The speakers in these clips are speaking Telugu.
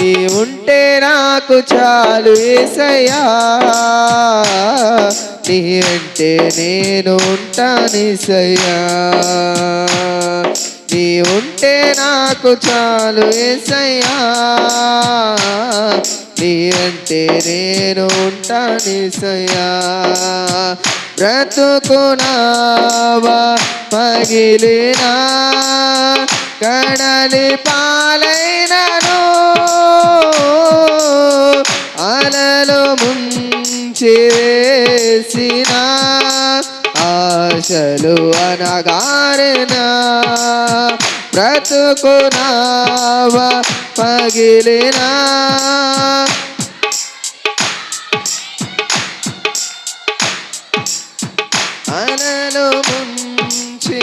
నీ ఉంటే నాకు చాలు యేసయ్యా, నీ అంటే నేను ఉంటానేసయ్యా, నీ ఉంటే నాకు చాలు యేసయ్యా, నీ అంటే నేను ఉంటానేసయ్యా. బ్రతుకునావా పగిలినా కడలి పాలైనను, అలలు ముంచి వేసిన ఆశలు అనగారినా, బ్రతుకునావా పగిలినా అలలు ముంచి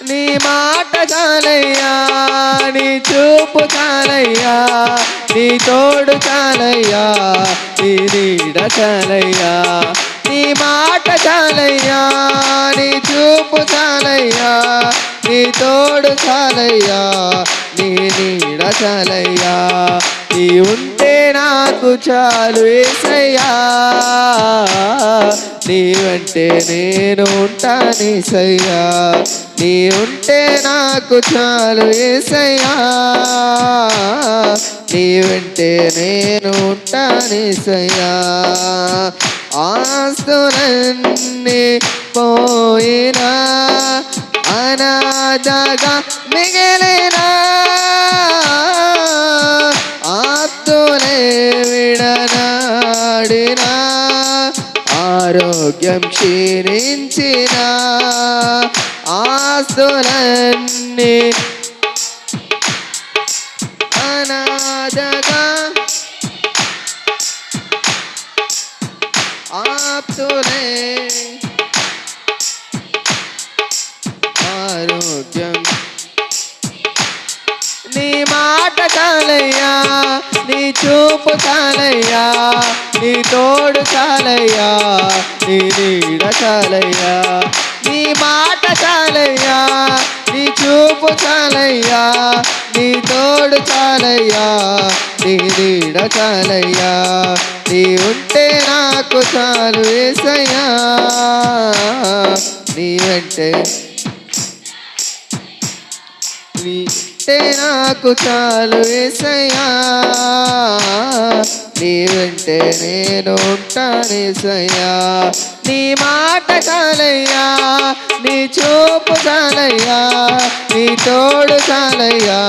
నీ మాట చాలయ్యా, నీ చూపు చాలయ్యా, నీ తోడు చాలయ్యా, నీ నీడ చాలయ్యా, నీ మాట చాలయ్యా, నీ చూపు చాలయ్యా, నీ తోడు చాలయ్యా, నీ నీడ చాలయ్యా, నీ ఉంటే నాకు చాలు యేసయ్యా, నీ వెంటే నేను ఉంటానేసయ్యా, నీ ఉంటే నాకు చాలు యేసయ్యా, నీ వెంటే నేను ఉంటానేసయ్యా. ఆస్తులన్నీ పోయినా అనాథగా మిగిలినా, ఆప్తులే విడనాడినా ఆరోగ్యం క్షీణించిన, ఆస్తులన్నీ అనాథగా ఆప్తులే ఆరోగ్యం, నీ మాట చాలయ్యా, నీ చూపు చాలయ్యా, నీ తోడు చాలయ్యా, నీ నీడ చాలయ్యా, నీ మాట చాలయ్యా, నీ చూపు చాలయ్యా, నీ తోడు చాలయ్యా, నీ నీడ చాలయ్యా, నీ ఉంటే నాకు చాలు యేసయ్యా, నీ వెంటే నీటే నాకు చాలు యేసయ్యా, నీ వెంటే నేను ఉంటానేసయ్యా. నీ మాట చాలయ్యా, నీ చూపు చాలయ్యా, నీ తోడు చాలయ్యా,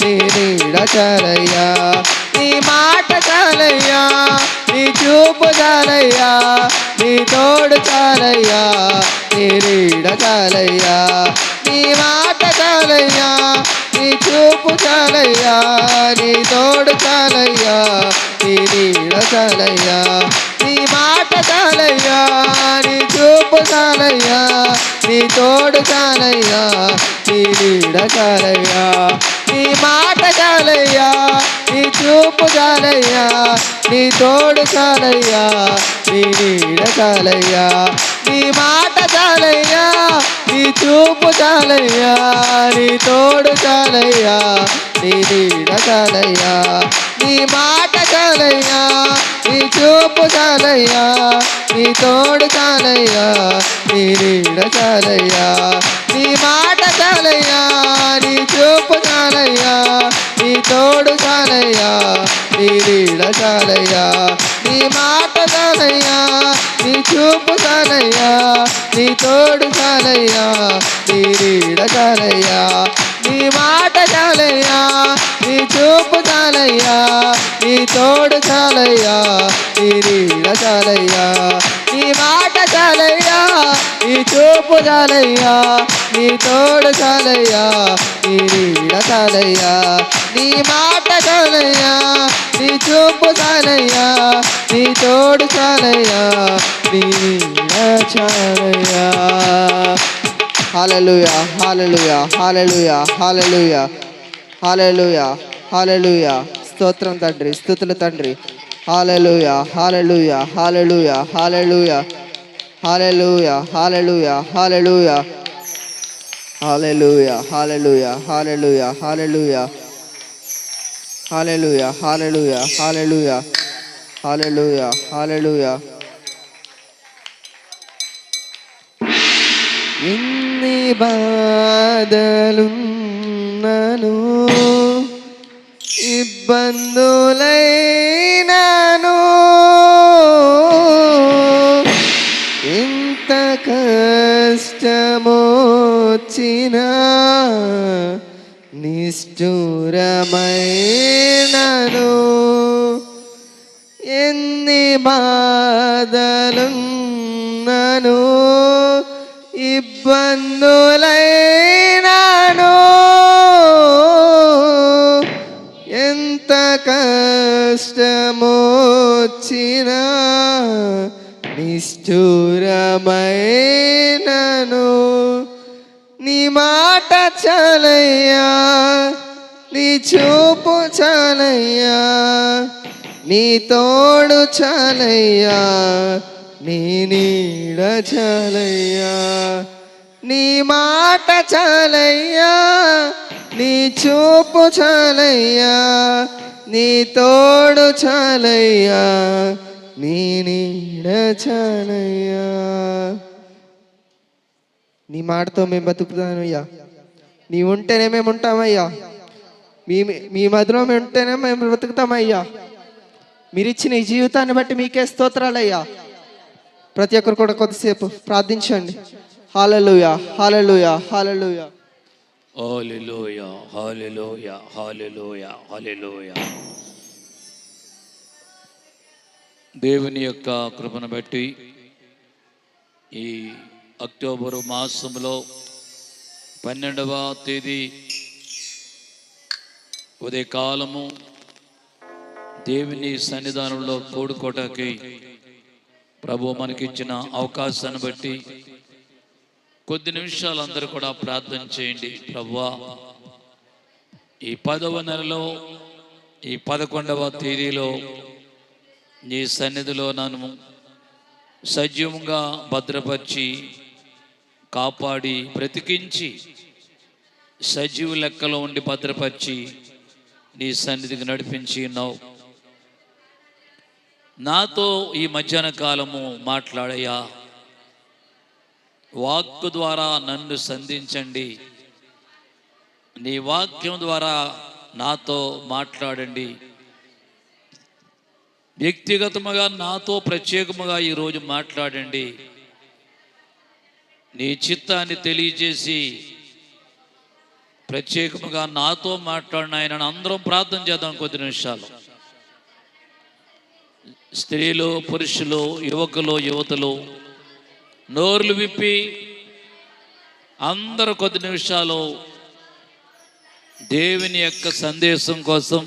నీ నీడ చాలయ్యా, నీ మాట చాలయ్యా, నీ చూపు చాలయ్యా, నీ తోడు చాలయ్యా, నీ నీడ చాలయ్యా, నీ మాట చాలయ్యా, నీ చూపు చాలయ్యా, నీ తోడు చాలయ్యా, నీ నీడ చాలయ్యా, నీ మాట చాలయ్యా, నీ చూపు చాలయ్యా, నీ తోడు చాలయ్యా, నీ నీడ చాలయ్యా, నీ మాట చాలయ్యా, నీ చూపు చాలయ్యా, నీ తోడు చాలయ్యా, నీ నీడ చాలయ్యా, నీ మాట చాలయ్యా, నీ చూపు చాలయ్యా, నీ తోడు చాలయ్యా, నీ నీడ చాలయ్యా, నీ మాట చాలయ్యా, నీ చూపు చాలయ్యా, నీ తోడు చాలయ్యా, నీ నీడ చాలయ్యా, నీ మాట చాలయ్యా, నీ చూపు చాలయ్యా, నీ తోడు చాలయ్యా, నీ నీడ చాలయ్యా, నీ మాట చాలయ్యా, నీ చూపు చాలయ్యా, నీ తోడు చాలయ్యా, నీ నీడ చాలయ్యా, నీ మాట చాలయ్యా, నీ చూపు చాలయ్యా, నీ తోడు చాలయ్యా, నీ నీడ చాలయ్యా, నీ మాట చాలయ్యా, నీ చూపు చాలయ్యా, నీ తోడు చాలయ్యా, నీ నీడ చాలయ్యా, నీ మాట చాలయ్యా, నీ చూపు చాలయ్యా, నీ తోడు చాలయ్యా, నీ నీడ చాలయ్యా. హల్లెలూయా, హల్లెలూయా, హల్లెలూయా, హల్లెలూయా, హల్లెలూయా, హల్లెలూయా. స్తోత్రం తండ్రి, స్తుతులు తండ్రి. హల్లెలూయా, హల్లెలూయా, హల్లెలూయా, హల్లెలూయా, హల్లెలూయా, హల్లెలూయా, హల్లెలూయా. హల్లెలూయా, హల్లెలూయా, హల్లెలూయా, హల్లెలూయా, హల్లెలూయా, హల్లెలూయా, హల్లెలూయా, హల్లెలూయా, హల్లెలూయా. ఎన్ని బాధలున్నను, ఇబ్బందులైనాను, ఎంత కష్టమొచ్చినా, నిష్ఠురమైనను, ఎన్ని బాధలున్నను, ఇబ్బందులైనాను, ఎంత కష్టమొచ్చినా, నిష్ఠురమైనను, నీ మాట చాలయ్యా, నీ చూపు చాలయ్యా, నీ తోడు చాలయ్యా, నీ నీడ చాలయ్యా, నీ మాట చాలయ్యా, నీ చూపు చాలయ్యా, నీ తోడు చాలయ్యా, నీ నీడ చాలయ్యా. నీ మాటతో మేము బతుకుతామయ్యా, నీ ఉంటేనే మేము ఉంటామయ్యా, మీ మధ్యలో మేము ఉంటేనే మేము బతుకుతామయ్యా. మీరు ఇచ్చిన ఈ జీవితాన్ని బట్టి మీకే స్తోత్రాలయ్యా. ప్రతి ఒక్కరు కూడా కొద్దిసేపు ప్రార్థించండి. హల్లెలూయా, హల్లెలూయా, హల్లెలూయా, హల్లెలూయా, హల్లెలూయా, హల్లెలూయా, హల్లెలూయా. దేవుని యొక్క కృపను బట్టి ఈ అక్టోబరు మాసంలో 12వ తేదీ ఉదయకాలము దేవుని సన్నిధానంలో కూడుకోవటానికి ప్రభు మనకిచ్చిన అవకాశాన్ని బట్టి కొద్ది నిమిషాలు అందరూ కూడా ప్రార్థన చేయండి. ప్రభువా, ఈ 10వ నెలలో ఈ 11వ తేదీలో నీ సన్నిధిలో నన్ను సజీవంగా భద్రపరిచి కాపాడి బ్రతికించి సజీవ లెక్కలో ఉండి భద్రపరిచి నీ సన్నిధికి నడిపించి ఉన్నావు. నాతో ఈ మధ్యాహ్న కాలము మాట్లాడయ్యా, వాక్కు ద్వారా నన్ను సంధించండి, నీ వాక్యం ద్వారా నాతో మాట్లాడండి, వ్యక్తిగతముగా నాతో ప్రత్యేకముగా ఈరోజు మాట్లాడండి, నీ చిత్తాన్ని తెలియజేసి ప్రత్యేకముగా నాతో మాట్లాడిన ఆయన. అందరం ప్రార్థన చేద్దాం కొద్ది నిమిషాలు. స్త్రీలు, పురుషులు, యువకులు, యువతులు నోర్లు విప్పి అందరూ కొద్ది నిమిషాలు దేవుని యొక్క సందేశం కోసం,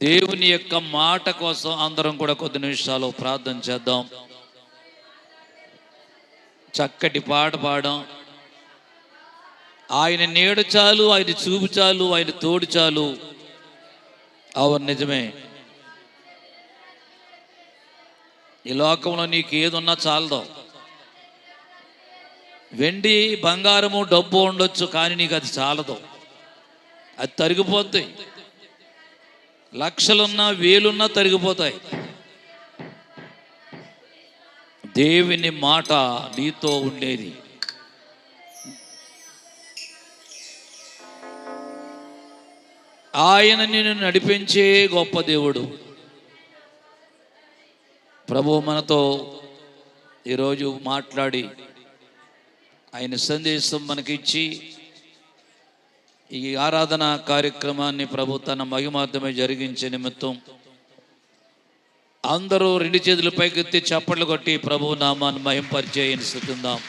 దేవుని యొక్క మాట కోసం అందరం కూడా కొద్ది నిమిషాలు ప్రార్థన చేద్దాం. చక్కటి పాట పాడాం. ఆయన నీడ చాలు, ఆయన చూపు చాలు, ఆయన తోడు చాలు. అవును, నిజమే. ఈ లోకంలో నీకు ఏదున్నా చాలదు. వెండి, బంగారము, డబ్బు ఉండొచ్చు, కానీ నీకు అది చాలదు, అది తరిగిపోతాయి. లక్షలున్నా, వేలున్నా తరిగిపోతాయి. దేవుని మాట నీతో ఉండేది. ఆయన నిన్ను నడిపించే గొప్ప దేవుడు. ప్రభువు మనతో ఈరోజు మాట్లాడి ఆయన సందేశం మనకిచ్చి ఈ ఆరాధన కార్యక్రమాన్ని ప్రభు తన మహిమార్థమే జరిగించే నిమిత్తం అందరూ 2 చేతులు పైకెత్తి చప్పట్లు కొట్టి ప్రభు నామాన్ని మహింపరిచేయని స్తుతిద్దాం.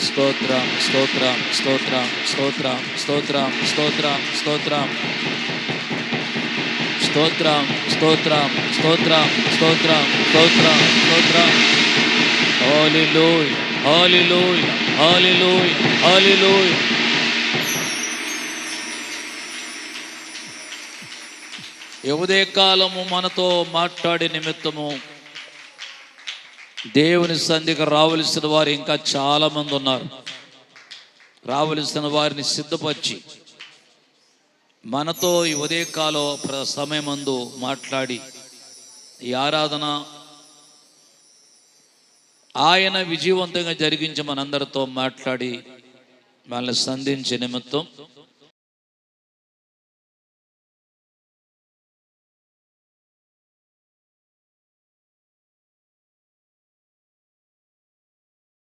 స్తోత్రం, స్తోత్రం, స్తోత్రం, స్తోత్రం, స్తోత్రం, స్తోత్రం, స్తోత్రం, స్తోత్రం, స్తోత్రం, స్తోత్రం, స్తోత్రం, స్తోత్రం, స్తోత్రం. హల్లెలూయా, హల్లెలూయా, హల్లెలూయా, హల్లెలూయా. ఉదయ కాలము మనతో మాట్లాడే నిమిత్తము దేవుని సంధికి రావలసిన వారు ఇంకా చాలా మంది ఉన్నారు. రావలసిన వారిని సిద్ధపరిచి మనతో ఈ ఉదయకాల సమయమందు మాట్లాడి ఈ ఆరాధన ఆయన విజయవంతంగా జరిగించి మనందరితో మాట్లాడి మనల్ని సంధించే నిమిత్తం